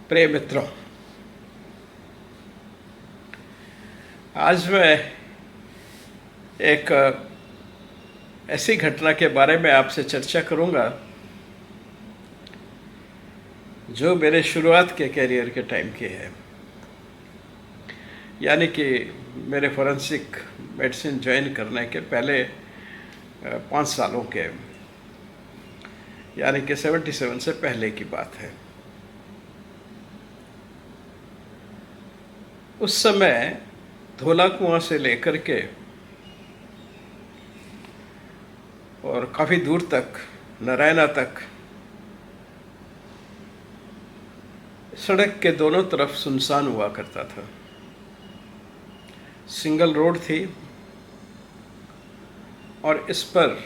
प्रिय मित्रों, आज मैं एक ऐसी घटना के बारे में आपसे चर्चा करूंगा जो मेरे शुरुआत के कैरियर के टाइम की है, यानी कि मेरे फोरेंसिक मेडिसिन ज्वाइन करने के पहले 5 सालों के, यानी कि 77 से पहले की बात है। उस समय धोला कुआं से लेकर के और काफ़ी दूर तक नारायणा तक सड़क के दोनों तरफ सुनसान हुआ करता था। सिंगल रोड थी और इस पर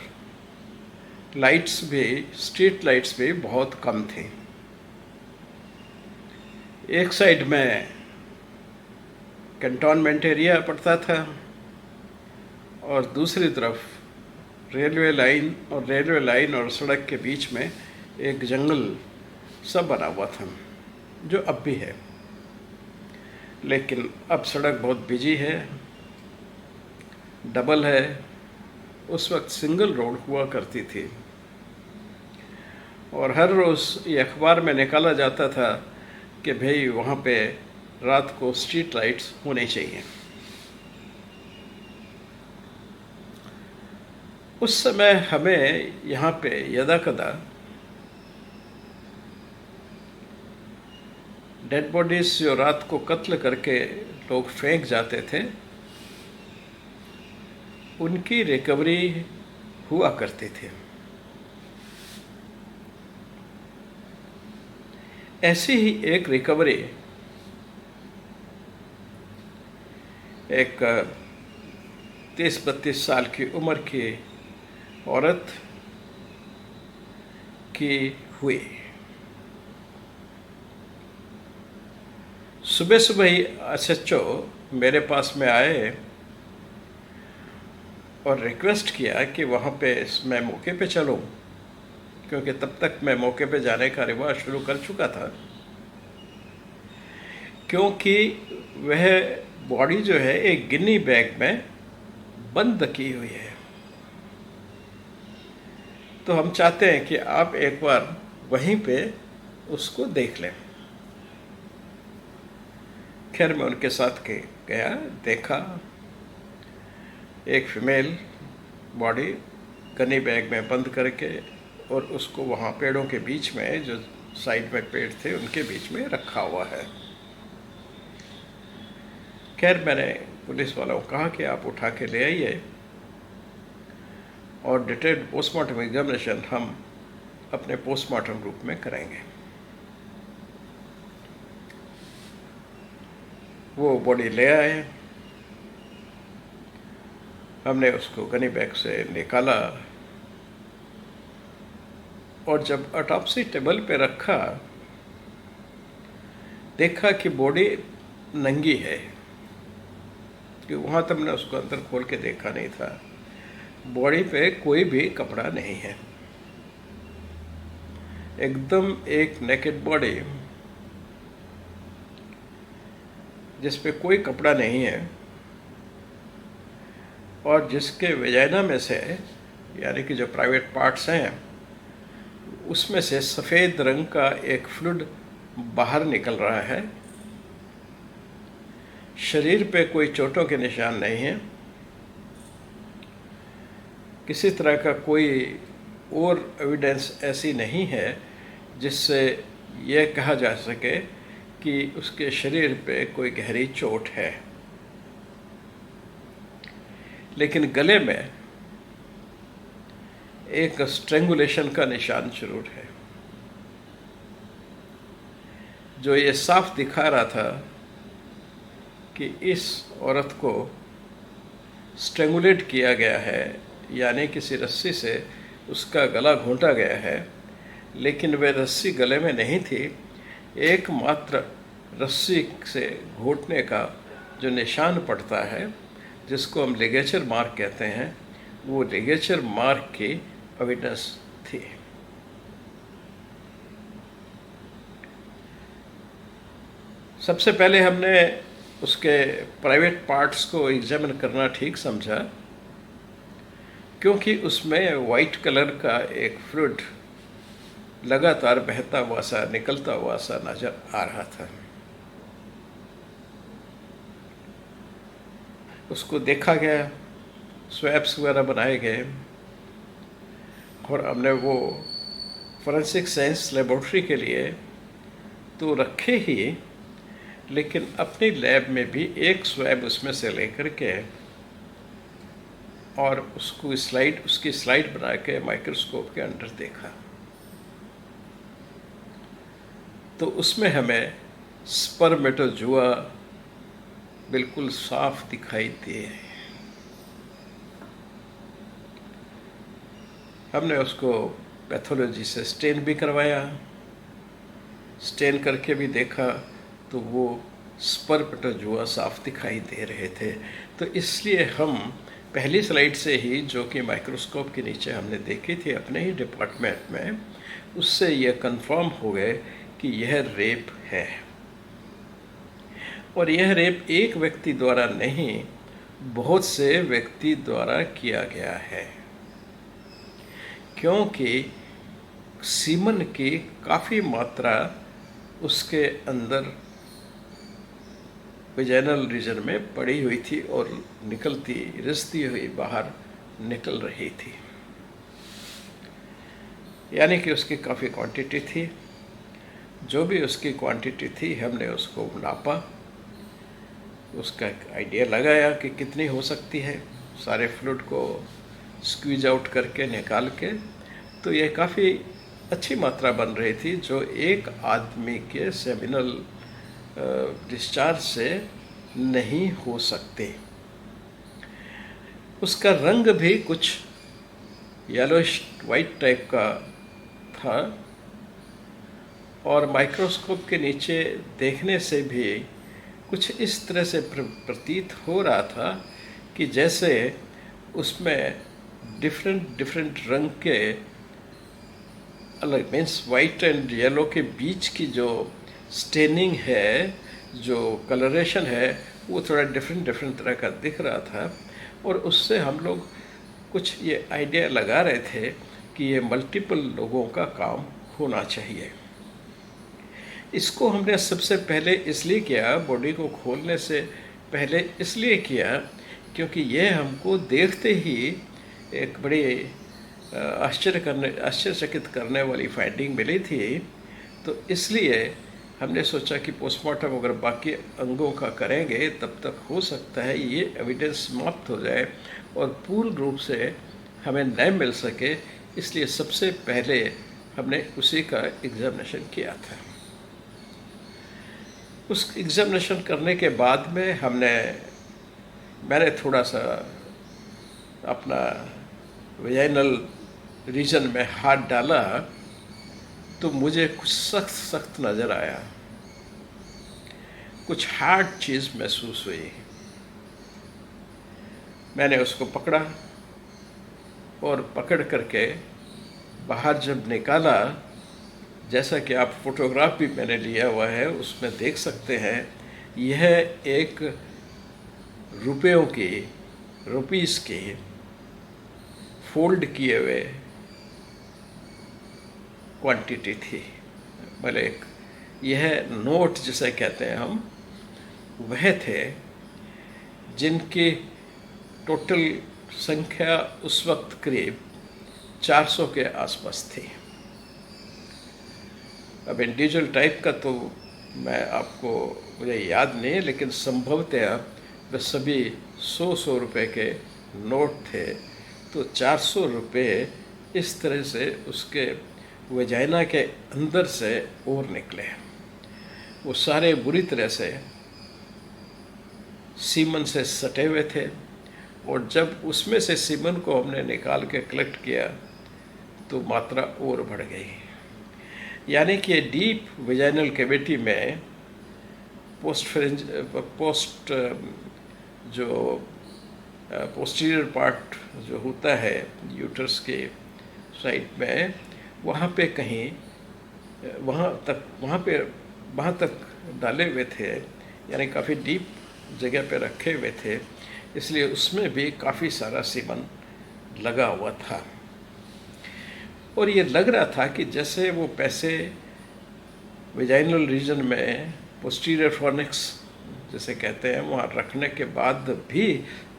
लाइट्स भी, स्ट्रीट लाइट्स भी बहुत कम थी। एक साइड में कैंटोनमेंट एरिया पड़ता था और दूसरी तरफ रेलवे लाइन और सड़क के बीच में एक जंगल सा बना हुआ था, जो अब भी है। लेकिन अब सड़क बहुत बिजी है, डबल है। उस वक्त सिंगल रोड हुआ करती थी और हर रोज़ ये अखबार में निकाला जाता था कि भाई वहाँ पे रात को स्ट्रीट लाइट्स होने चाहिए। उस समय हमें यहाँ पे यदाकदा डेड बॉडीज जो रात को कत्ल करके लोग फेंक जाते थे, उनकी रिकवरी हुआ करती थी। ऐसी ही एक रिकवरी एक 30-32 साल की उम्र की औरत की हुई। सुबह सुबह ही एसएचओ मेरे पास में आए और रिक्वेस्ट किया कि वहाँ पे मैं मौके पे चलूँ, क्योंकि तब तक मैं मौके पे जाने का रिवाज शुरू कर चुका था, क्योंकि वह बॉडी जो है एक गिनी बैग में बंद की हुई है। तो हम चाहते हैं कि आप एक बार वहीं पे उसको देख लें। खैर, मैं उनके साथ गया, देखा एक फीमेल बॉडी गनी बैग में बंद करके और उसको वहाँ पेड़ों के बीच में, जो साइड में पेड़ थे उनके बीच में रखा हुआ है। खैर, मैंने पुलिस वालों को कहा कि आप उठा के ले आइए और डिटेल्ड पोस्टमार्टम एग्जामिनेशन हम अपने पोस्टमार्टम रूप में करेंगे। वो बॉडी ले आए, हमने उसको गनी बैग से निकाला और जब ऑटोप्सी टेबल पे रखा, देखा कि बॉडी नंगी है, कि वहाँ तक हमने उसको अंदर खोल के देखा नहीं था। बॉडी पे कोई भी कपड़ा नहीं है, एकदम एक नेकेड बॉडी जिस पे कोई कपड़ा नहीं है और जिसके वेजाइना में से, यानी कि जो प्राइवेट पार्ट्स हैं, उसमें से सफ़ेद रंग का एक फ्लूइड बाहर निकल रहा है। शरीर पे कोई चोटों के निशान नहीं है, किसी तरह का कोई और एविडेंस ऐसी नहीं है जिससे यह कहा जा सके कि उसके शरीर पे कोई गहरी चोट है। लेकिन गले में एक स्ट्रेंगुलेशन का निशान जरूर है, जो ये साफ दिखा रहा था कि इस औरत को स्ट्रेंगुलेट किया गया है, यानी किसी रस्सी से उसका गला घोंटा गया है। लेकिन वह रस्सी गले में नहीं थी, एकमात्र रस्सी से घोंटने का जो निशान पड़ता है, जिसको हम लिगेचर मार्क कहते हैं, वो लिगेचर मार्क की एविडेंस थी। सबसे पहले हमने उसके प्राइवेट पार्ट्स को एग्जामिन करना ठीक समझा, क्योंकि उसमें वाइट कलर का एक फ्लूइड लगातार बहता हुआ सा, निकलता हुआ सा नजर आ रहा था। उसको देखा गया, स्वैप्स वगैरह बनाए गए और हमने वो फोरेंसिक साइंस लेबोरेटरी के लिए तो रखे ही, लेकिन अपनी लैब में भी एक स्वैब उसमें से लेकर के और उसकी स्लाइड बना के माइक्रोस्कोप के अंदर देखा, तो उसमें हमें स्पर्मेटोजुआ बिल्कुल साफ दिखाई दिए। हमने उसको पैथोलॉजी से स्टेन भी करवाया, स्टेन करके भी देखा तो वो स्पर्मेटोजुआ साफ दिखाई दे रहे थे। तो इसलिए हम पहली स्लाइड से ही, जो कि माइक्रोस्कोप के नीचे हमने देखी थी अपने ही डिपार्टमेंट में, उससे यह कंफर्म हो गए कि यह रेप है। और यह रेप एक व्यक्ति द्वारा नहीं, बहुत से व्यक्ति द्वारा किया गया है, क्योंकि सीमन की काफ़ी मात्रा उसके अंदर वेजाइनल रीजन में पड़ी हुई थी और रिसती हुई बाहर निकल रही थी। यानी कि उसकी काफ़ी क्वांटिटी थी। जो भी उसकी क्वांटिटी थी हमने उसको नापा, उसका एक आइडिया लगाया कि कितनी हो सकती है, सारे फ्लूइड को स्क्वीज आउट करके निकाल के, तो ये काफ़ी अच्छी मात्रा बन रही थी, जो एक आदमी के सेमिनल डिस्चार्ज से नहीं हो सकते। उसका रंग भी कुछ येलोइश वाइट टाइप का था और माइक्रोस्कोप के नीचे देखने से भी कुछ इस तरह से प्रतीत हो रहा था कि जैसे उसमें डिफरेंट रंग के अलग, मीन्स वाइट एंड येलो के बीच की जो स्टेनिंग है, जो कलरेशन है, वो थोड़ा डिफरेंट तरह का दिख रहा था। और उससे हम लोग कुछ ये आइडिया लगा रहे थे कि ये मल्टीपल लोगों का काम होना चाहिए। इसको हमने सबसे पहले इसलिए किया, बॉडी को खोलने से पहले इसलिए किया, क्योंकि यह हमको देखते ही एक बड़ी आश्चर्यचकित करने वाली फाइंडिंग मिली थी। तो इसलिए हमने सोचा कि पोस्टमार्टम अगर बाकी अंगों का करेंगे तब तक हो सकता है ये एविडेंस समाप्त हो जाए और पूर्ण रूप से हमें न्याय मिल सके। इसलिए सबसे पहले हमने उसी का एग्जामिनेशन किया था। उस एग्जामिनेशन करने के बाद में मैंने थोड़ा सा अपना वेजाइनल रीजन में हाथ डाला तो मुझे कुछ सख्त नज़र आया, कुछ हार्ड चीज़ महसूस हुई। मैंने उसको पकड़ा और पकड़ करके बाहर जब निकाला, जैसा कि आप फोटोग्राफ भी मैंने लिया हुआ है उसमें देख सकते हैं, यह एक रुपीस की फोल्ड किए हुए क्वांटिटी थी। मतलब यह नोट जिसे कहते हैं हम, वह थे जिनकी टोटल संख्या उस वक्त करीब 400 के आसपास थी। अब इंडिविजुअल टाइप का तो मुझे याद नहीं, लेकिन संभवतः वे सभी 100 रुपए के नोट थे। तो 400 रुपये इस तरह से उसके वजाइना के अंदर से और निकले। वो सारे बुरी तरह से सीमन से सटे हुए थे और जब उसमें से सीमन को हमने निकाल के कलेक्ट किया तो मात्रा और बढ़ गई। यानी कि डीप वेजाइनल कैविटी में पोस्टीरियर पार्ट जो होता है यूटरस के साइड में, वहाँ पे वहाँ तक डाले हुए थे, यानी काफ़ी डीप जगह पे रखे हुए थे, इसलिए उसमें भी काफ़ी सारा सीमन लगा हुआ था। और ये लग रहा था कि जैसे वो पैसे वेजाइनल रीजन में पोस्टीरियर फॉर्निक्स जैसे कहते हैं वहाँ रखने के बाद भी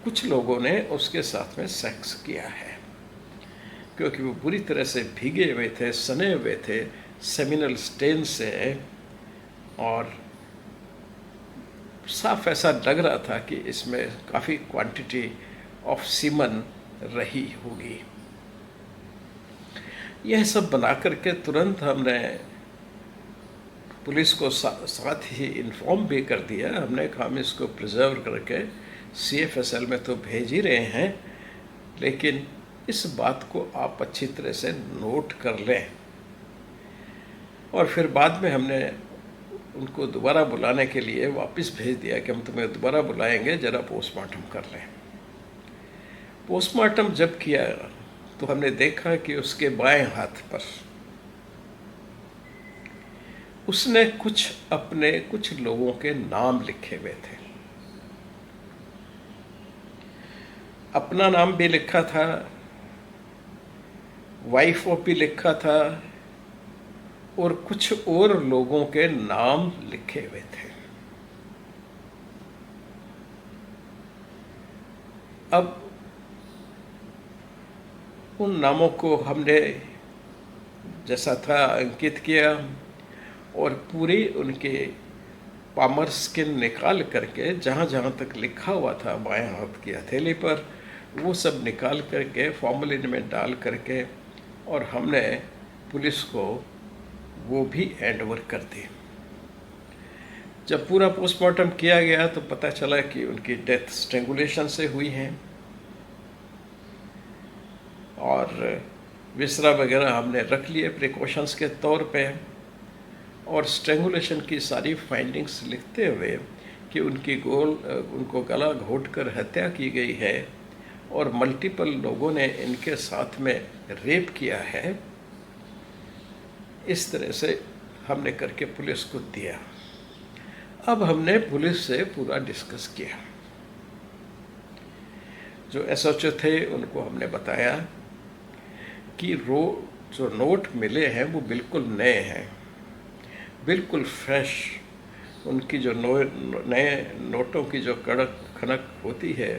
कुछ लोगों ने उसके साथ में सेक्स किया है, क्योंकि वो पूरी तरह से भीगे हुए थे, सने हुए थे सेमिनल स्टेन से, और साफ ऐसा लग रहा था कि इसमें काफ़ी क्वांटिटी ऑफ सीमन रही होगी। यह सब बना करके तुरंत हमने पुलिस को साथ ही इन्फॉर्म भी कर दिया। हमने कहा हम इसको प्रिजर्व करके CFSL में तो भेज ही रहे हैं, लेकिन इस बात को आप अच्छी तरह से नोट कर लें। और फिर बाद में हमने उनको दोबारा बुलाने के लिए वापस भेज दिया कि हम तुम्हें दोबारा बुलाएंगे, ज़रा पोस्टमार्टम कर लें। पोस्टमार्टम जब किया तो हमने देखा कि उसके बाएं हाथ पर उसने कुछ लोगों के नाम लिखे हुए थे। अपना नाम भी लिखा था, वाइफ ऑफ भी लिखा था, और कुछ और लोगों के नाम लिखे हुए थे। अब उन नामों को हमने जैसा था अंकित किया, और पूरी उनके पामर स्किन निकाल करके जहाँ जहाँ तक लिखा हुआ था बाएं हाथ की हथेली पर, वो सब निकाल करके फॉर्मलिन में डाल करके और हमने पुलिस को वो भी हैंड ओवर कर दी। जब पूरा पोस्टमार्टम किया गया तो पता चला कि उनकी डेथ स्ट्रेंगुलेशन से हुई है, और विसरा वगैरह हमने रख लिए प्रिकॉशंस के तौर पे, और स्ट्रेंगुलेशन की सारी फाइंडिंग्स लिखते हुए कि उनको गला घोंटकर हत्या की गई है और मल्टीपल लोगों ने इनके साथ में रेप किया है, इस तरह से हमने करके पुलिस को दिया। अब हमने पुलिस से पूरा डिस्कस किया। जो SHO थे उनको हमने बताया कि जो नोट मिले हैं वो बिल्कुल नए हैं, बिल्कुल फ्रेश। उनकी जो नए नोटों की जो कड़क खनक होती है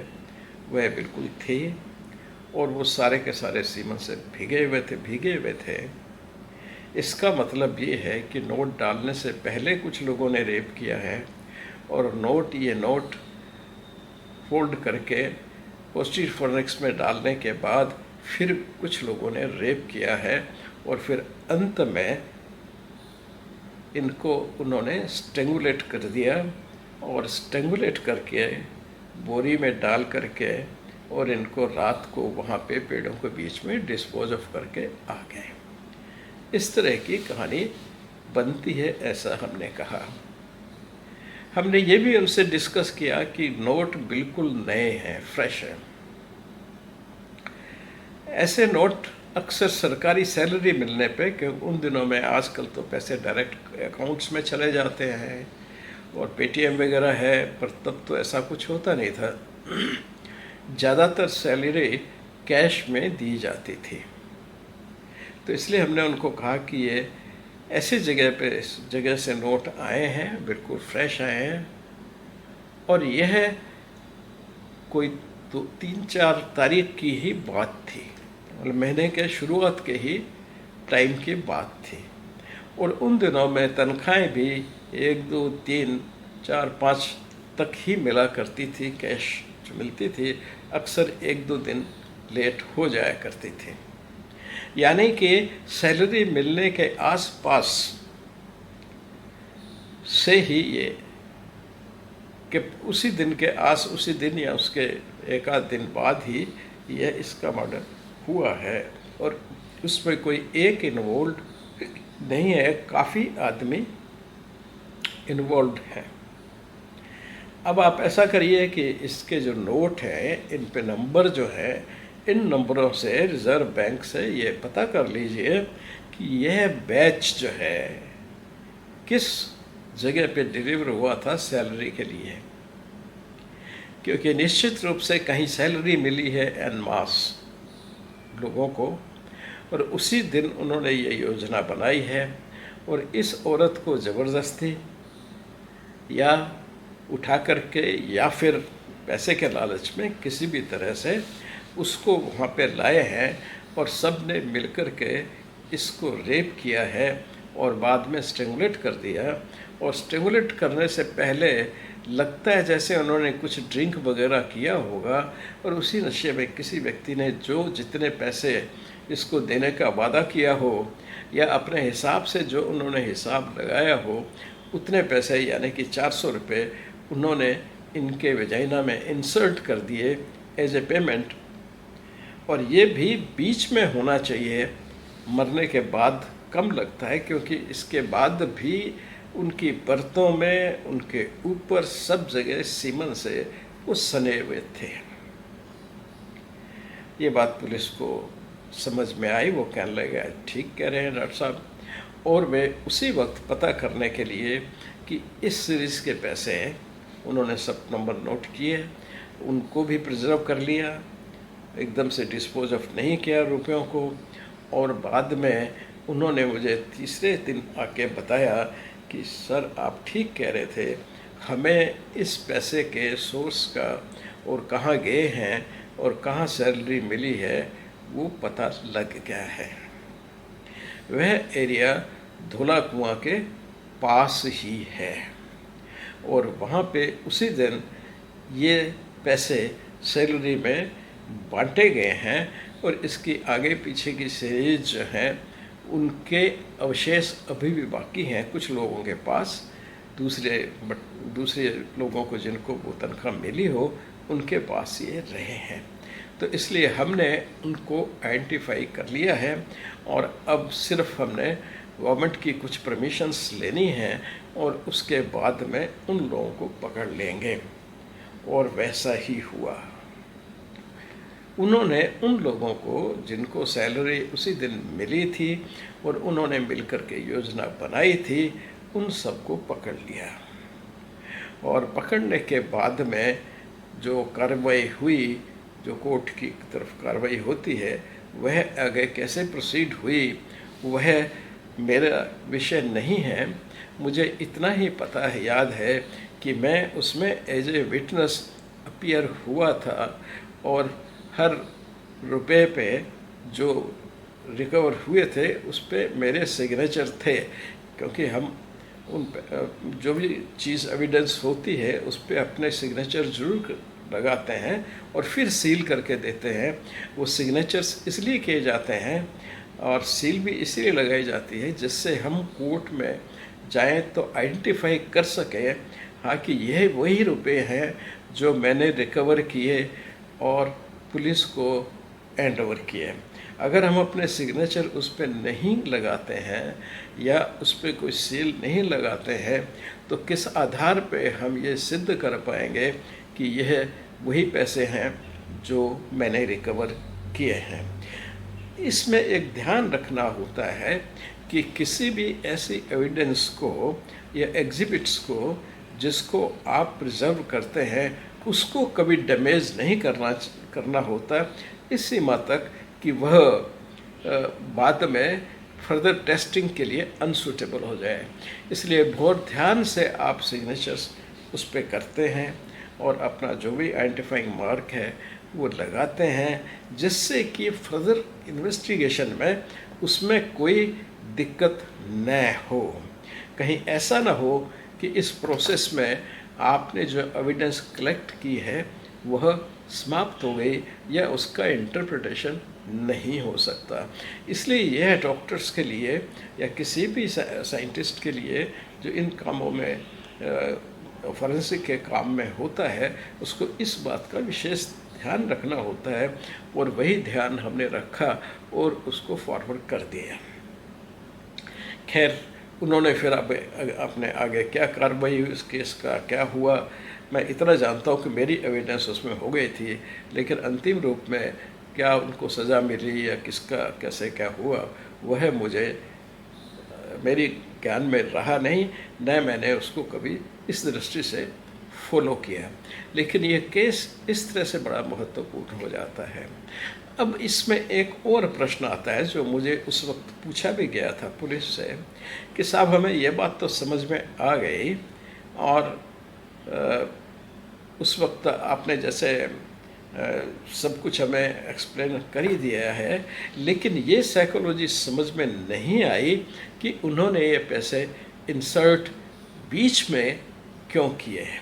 वह बिल्कुल थी, और वो सारे के सारे सीमन से भीगे हुए थे। इसका मतलब ये है कि नोट डालने से पहले कुछ लोगों ने रेप किया है, और ये नोट फोल्ड करके पोस्टीरियर फॉर्निक्स में डालने के बाद फिर कुछ लोगों ने रेप किया है, और फिर अंत में इनको उन्होंने स्ट्रेंगुलेट कर दिया, और स्ट्रेंगुलेट करके बोरी में डाल करके और इनको रात को वहाँ पे पेड़ों के बीच में डिस्पोज ऑफ करके आ गए। इस तरह की कहानी बनती है, ऐसा हमने कहा। हमने ये भी उनसे डिस्कस किया कि नोट बिल्कुल नए हैं, फ्रेश हैं। ऐसे नोट अक्सर सरकारी सैलरी मिलने पे, क्योंकि उन दिनों में आजकल तो पैसे डायरेक्ट अकाउंट्स में चले जाते हैं और पेटीएम वगैरह है, पर तब तो ऐसा कुछ होता नहीं था। ज़्यादातर सैलरी कैश में दी जाती थी। तो इसलिए हमने उनको कहा कि ये ऐसी जगह से नोट आए हैं, बिल्कुल फ्रेश आए हैं, और यह कोई 3-4 तारीख की ही बात थी, मतलब महीने के शुरुआत के ही टाइम की बात थी। और उन दिनों में तनख्वाहें भी 1, 2, 3, 4, 5 तक ही मिला करती थी। कैश जो मिलती थी अक्सर 1-2 दिन लेट हो जाया करती थी, यानी कि सैलरी मिलने के आसपास से ही ये कि उसी दिन या उसके 1 आध दिन बाद ही यह इसका मर्डर हुआ है, और उसमें कोई एक इन्वॉल्व नहीं है, काफ़ी आदमी इन्वॉल्व हैं। अब आप ऐसा करिए कि इसके जो नोट हैं इन पे नंबर जो है, इन नंबरों से रिज़र्व बैंक से ये पता कर लीजिए कि यह बैच जो है किस जगह पे डिलीवर हुआ था सैलरी के लिए, क्योंकि निश्चित रूप से कहीं सैलरी मिली है एन मास लोगों को, और उसी दिन उन्होंने ये योजना बनाई है। और इस औरत को ज़बरदस्ती या उठा करके या फिर पैसे के लालच में किसी भी तरह से उसको वहाँ पे लाए हैं, और सब ने मिलकर के इसको रेप किया है और बाद में स्ट्रेंगुलेट कर दिया। और स्ट्रेंगुलेट करने से पहले लगता है जैसे उन्होंने कुछ ड्रिंक वगैरह किया होगा, और उसी नशे में किसी व्यक्ति ने जो जितने पैसे इसको देने का वादा किया हो या अपने हिसाब से जो उन्होंने हिसाब लगाया हो, उतने पैसे यानी कि 400 रुपये उन्होंने इनके वजाइना में इंसर्ट कर दिए एज ए पेमेंट। और ये भी बीच में होना चाहिए, मरने के बाद कम लगता है, क्योंकि इसके बाद भी उनकी परतों में उनके ऊपर सब जगह सीमन से वो सने हुए थे। ये बात पुलिस को समझ में आई। वो कहने लगे ठीक कह रहे हैं डॉक्टर साहब। और वे उसी वक्त पता करने के लिए कि इस सीरीज़ के पैसे हैं, उन्होंने सब नंबर नोट किए, उनको भी प्रिजर्व कर लिया, एकदम से डिस्पोज ऑफ नहीं किया रुपयों को। और बाद में उन्होंने मुझे तीसरे दिन आके बताया कि सर आप ठीक कह रहे थे, हमें इस पैसे के सोर्स का और कहाँ गए हैं और कहाँ सैलरी मिली है वो पता लग गया है। वह एरिया धोला कुआं के पास ही है, और वहाँ पे उसी दिन ये पैसे सैलरी में बांटे गए हैं। और इसकी आगे पीछे की सीरीज जो हैं उनके अवशेष अभी भी बाकी हैं कुछ लोगों के पास, दूसरे लोगों को जिनको वो तनख्वाह मिली हो उनके पास ये रहे हैं। तो इसलिए हमने उनको आइडेंटिफाई कर लिया है, और अब सिर्फ हमने गवर्नमेंट की कुछ परमिशंस लेनी हैं और उसके बाद में उन लोगों को पकड़ लेंगे। और वैसा ही हुआ। उन्होंने उन लोगों को जिनको सैलरी उसी दिन मिली थी और उन्होंने मिलकर के योजना बनाई थी, उन सबको पकड़ लिया। और पकड़ने के बाद में जो कार्रवाई हुई, जो कोर्ट की तरफ कार्रवाई होती है, वह आगे कैसे प्रोसीड हुई वह मेरा विषय नहीं है। मुझे इतना ही पता है, याद है कि मैं उसमें एज ए विटनेस अपीयर हुआ था, और हर रुपए पे जो रिकवर हुए थे उस पर मेरे सिग्नेचर थे, क्योंकि हम उन जो भी चीज़ एविडेंस होती है उस पर अपने सिग्नेचर जरूर लगाते हैं और फिर सील करके देते हैं। वो सिग्नेचर्स इसलिए किए जाते हैं और सील भी इसलिए लगाई जाती है जिससे हम कोर्ट में जाएं तो आइडेंटिफाई कर सकें, हाँ कि यह वही रुपए हैं जो मैंने रिकवर किए और पुलिस को हैंड ओवर किए। अगर हम अपने सिग्नेचर उस पर नहीं लगाते हैं या उस पर कोई सील नहीं लगाते हैं तो किस आधार पे हम ये सिद्ध कर पाएंगे कि यह वही पैसे हैं जो मैंने रिकवर किए हैं। इसमें एक ध्यान रखना होता है कि किसी भी ऐसी एविडेंस को या एग्जिबिट्स को जिसको आप प्रिजर्व करते हैं उसको कभी डैमेज नहीं करना होता, इस सीमा तक कि वह बाद में फर्दर टेस्टिंग के लिए अनसूटेबल हो जाए। इसलिए बहुत ध्यान से आप सिग्नेचर्स उस पर करते हैं और अपना जो भी आइडेंटिफाइंग मार्क है वो लगाते हैं, जिससे कि फर्दर इन्वेस्टिगेशन में उसमें कोई दिक्कत न हो। कहीं ऐसा ना हो कि इस प्रोसेस में आपने जो एविडेंस कलेक्ट की है वह समाप्त हो गई या उसका इंटरप्रिटेशन नहीं हो सकता। इसलिए यह डॉक्टर्स के लिए या किसी भी साइंटिस्ट के लिए जो इन कामों में फॉरेंसिक के काम में होता है उसको इस बात का विशेष ध्यान रखना होता है, और वही ध्यान हमने रखा और उसको फॉरवर्ड कर दिया। खैर, उन्होंने फिर अपने आगे क्या कार्रवाई हुई, उस केस का क्या हुआ, मैं इतना जानता हूँ कि मेरी एविडेंस उसमें हो गई थी, लेकिन अंतिम रूप में क्या उनको सज़ा मिली या किसका कैसे क्या हुआ वह मुझे मेरी ज्ञान में रहा नहीं, न मैंने उसको कभी इस दृष्टि से फॉलो किया। लेकिन ये केस इस तरह से बड़ा महत्वपूर्ण हो जाता है। अब इसमें एक और प्रश्न आता है जो मुझे उस वक्त पूछा भी गया था पुलिस से कि साहब हमें ये बात तो समझ में आ गई और उस वक्त आपने जैसे सब कुछ हमें एक्सप्लेन कर ही दिया है, लेकिन ये साइकोलॉजी समझ में नहीं आई कि उन्होंने ये पैसे इंसर्ट बीच में क्यों किए हैं।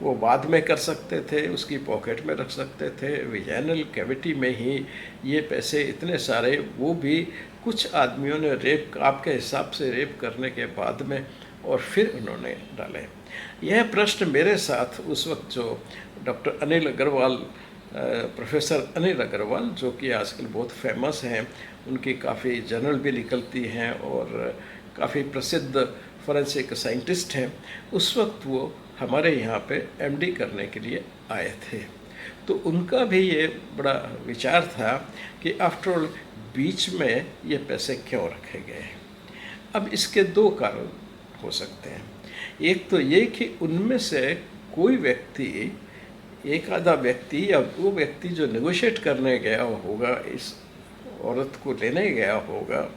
वो बाद में कर सकते थे, उसकी पॉकेट में रख सकते थे, विजाइनल कैविटी में ही ये पैसे इतने सारे, वो भी कुछ आदमियों ने रेप आपके हिसाब से रेप करने के बाद में, और फिर उन्होंने डाले। यह प्रश्न मेरे साथ उस वक्त जो डॉक्टर अनिल अग्रवाल, प्रोफेसर अनिल अग्रवाल, जो कि आजकल बहुत फेमस हैं, उनकी काफ़ी जर्नल भी निकलती हैं और काफ़ी प्रसिद्ध फॉरेंसिक साइंटिस्ट हैं, उस वक्त वो हमारे यहाँ पे एमडी करने के लिए आए थे। तो उनका भी ये बड़ा विचार था कि आफ्टर ऑल बीच में ये पैसे क्यों रखे गए। अब इसके दो कारण हो सकते हैं। एक तो ये कि उनमें से कोई व्यक्ति, एक आधा व्यक्ति या वो व्यक्ति जो नेगोशिएट करने गया होगा, इस औरत को लेने गया होगा,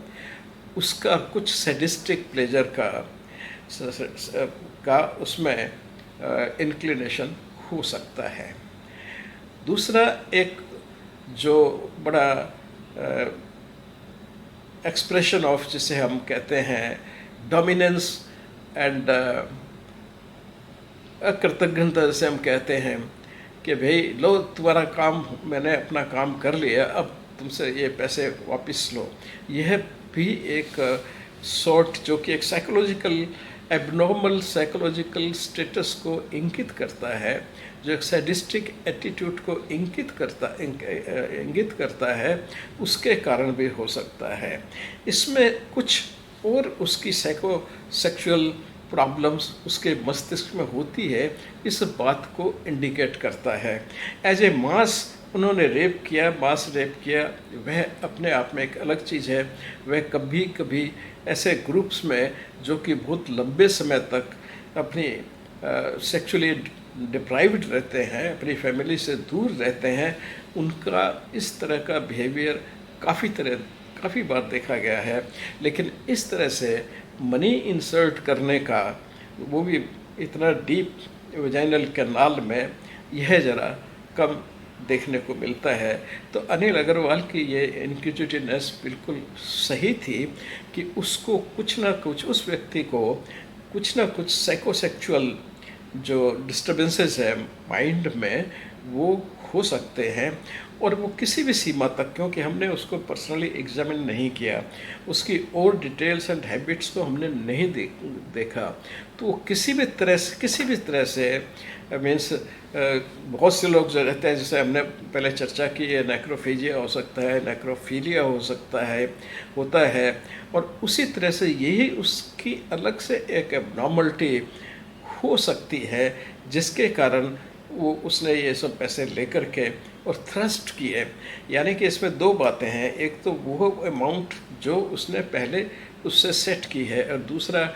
उसका कुछ सैडिस्टिक प्लेजर का उसमें इंक्लिनेशन हो सकता है। दूसरा एक जो बड़ा एक्सप्रेशन ऑफ, जिसे हम कहते हैं डोमिनेंस एंड अकृतज्ञता, जैसे हम कहते हैं कि भाई लो तुम्हारा काम, मैंने अपना काम कर लिया, अब तुमसे ये पैसे वापस लो। यह भी एक सॉर्ट जो कि एक साइकोलॉजिकल एबनॉर्मल साइकोलॉजिकल स्टेटस को इंगित करता है, जो एक सैडिस्टिक एटीट्यूड को इंगित करता है, उसके कारण भी हो सकता है। इसमें कुछ और उसकी सेक्सुअल प्रॉब्लम्स उसके मस्तिष्क में होती है, इस बात को इंडिकेट करता है। एज ए मास उन्होंने रेप किया, मास रेप किया, वह अपने आप में एक अलग चीज़ है। वह कभी कभी ऐसे ग्रुप्स में जो कि बहुत लंबे समय तक अपनी सेक्सुअली डिप्राइव्ड रहते हैं, अपनी फैमिली से दूर रहते हैं, उनका इस तरह का बिहेवियर काफ़ी बार देखा गया है। लेकिन इस तरह से मनी इंसर्ट करने का, वो भी इतना डीप वेजाइनल कैनाल में, यह ज़रा कम देखने को मिलता है। तो अनिल अग्रवाल की ये इनक्विजिटिवनेस बिल्कुल सही थी कि उसको कुछ ना कुछ, उस व्यक्ति को कुछ ना कुछ साइकोसेक्सुअल जो डिस्टर्बेंसेस है माइंड में, वो हो सकते हैं, और वो किसी भी सीमा तक, क्योंकि हमने उसको पर्सनली एग्जामिन नहीं किया, उसकी और डिटेल्स एंड हैबिट्स को हमने नहीं देखा, तो वो किसी भी तरह से मीन्स बहुत से लोग जो रहते हैं, जैसे हमने पहले चर्चा की है, नेक्रोफेजिया हो सकता है, नेक्रोफीलिया हो सकता है, होता है, और उसी तरह से यही उसकी अलग से एक एबनॉर्मलिटी हो सकती है, जिसके कारण वो उसने ये सब पैसे लेकर के और थ्रस्ट किए। यानी कि इसमें दो बातें हैं, एक तो वो अमाउंट जो उसने पहले उससे सेट की है, और दूसरा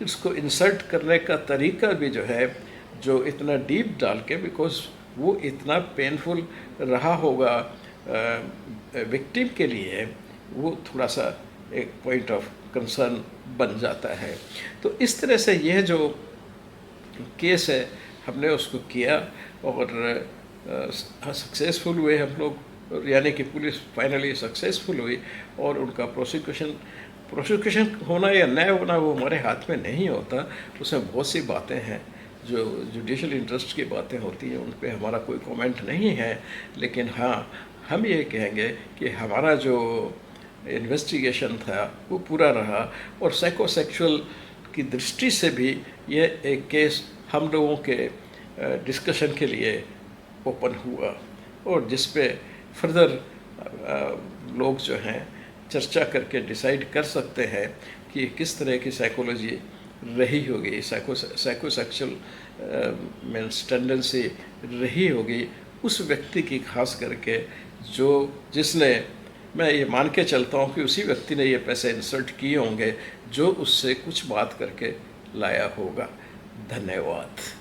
इसको इंसर्ट करने का तरीका भी जो है, जो इतना डीप डाल के, बिकॉज वो इतना पेनफुल रहा होगा विक्टिम के लिए, वो थोड़ा सा एक पॉइंट ऑफ कंसर्न बन जाता है। तो इस तरह से यह जो केस है, हमने उसको किया और सक्सेसफुल हुए हम लोग, यानी कि पुलिस फाइनली सक्सेसफुल हुई, और उनका प्रोसिक्यूशन होना या न होना वो हमारे हाथ में नहीं होता। उसमें बहुत सी बातें हैं जो जुडिशल इंटरेस्ट की बातें होती हैं, उन पर हमारा कोई कमेंट नहीं है। लेकिन हाँ, हम ये कहेंगे कि हमारा जो इन्वेस्टिगेशन था वो पूरा रहा, और साइकोसेक्सुअल की दृष्टि से भी यह एक केस हम लोगों के डिस्कशन के लिए ओपन हुआ, और जिस पे फर्दर लोग जो हैं चर्चा करके डिसाइड कर सकते हैं कि किस तरह की साइकोलॉजी रही होगी, साइकोसेक्सुअल मीन्स टेंडेंसी रही होगी उस व्यक्ति की, खास करके जिसने मैं ये मान के चलता हूँ कि उसी व्यक्ति ने ये पैसे इंसर्ट किए होंगे जो उससे कुछ बात करके लाया होगा। धन्यवाद।